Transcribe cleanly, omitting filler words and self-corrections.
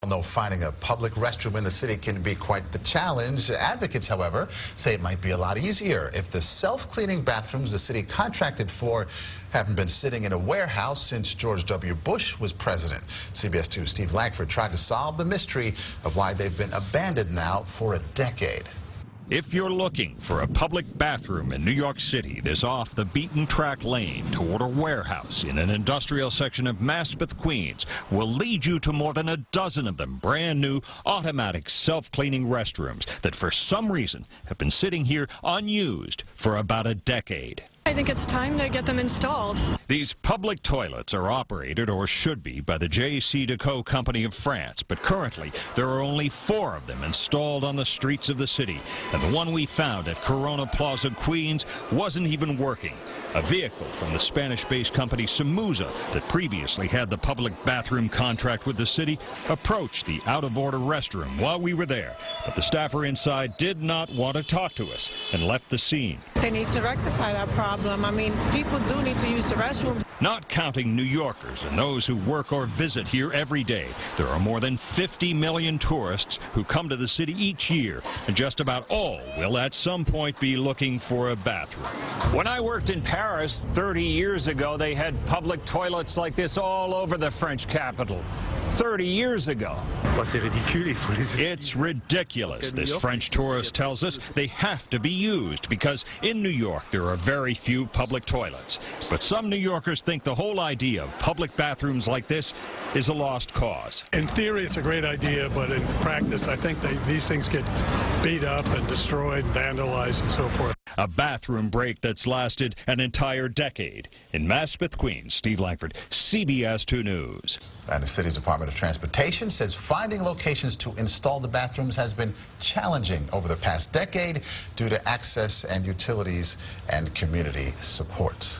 Although finding a public restroom in the city can be quite the challenge, advocates, however, say it might be a lot easier if the self-cleaning bathrooms the city contracted for haven't been sitting in a warehouse since George W. Bush was president. CBS 2's Steve Langford tried to solve the mystery of why they've been abandoned now for a decade. If you're looking for a public bathroom in New York City, this off-the-beaten-track lane toward a warehouse in an industrial section of Maspeth, Queens, will lead you to more than a dozen of them brand-new automatic self-cleaning restrooms that for some reason have been sitting here unused for about a decade. I think it's time to get them installed. These public toilets are operated, or should be, by the J.C. Decaux Company of France, but currently there are only 4 of them installed on the streets of the city, and the one we found at Corona Plaza, Queens, wasn't even working. A vehicle from the Spanish-based company Samuza that previously had the public bathroom contract with the city approached the out-of-order restroom while we were there, but the staffer inside did not want to talk to us and left the scene. They need to rectify that problem. I mean, people do need to use the restrooms. Not counting New Yorkers and those who work or visit here every day, there are more than 50 million tourists who come to the city each year, and just about all will at some point be looking for a bathroom. When I worked in Paris 30 years ago, they had public toilets like this all over the French capital. 30 years ago. It's ridiculous, this French tourist tells us. They have to be used because in New York there are very few public toilets. But some New Yorkers think the whole idea of public bathrooms like this is a lost cause. In theory, it's a great idea, but in practice, I think these things get beat up and destroyed, vandalized, and so forth. A bathroom break that's lasted an entire decade. In Maspeth, Queens, Steve Langford, CBS 2 News. And the city's Department of Transportation says finding locations to install the bathrooms has been challenging over the past decade due to access and utilities and community support.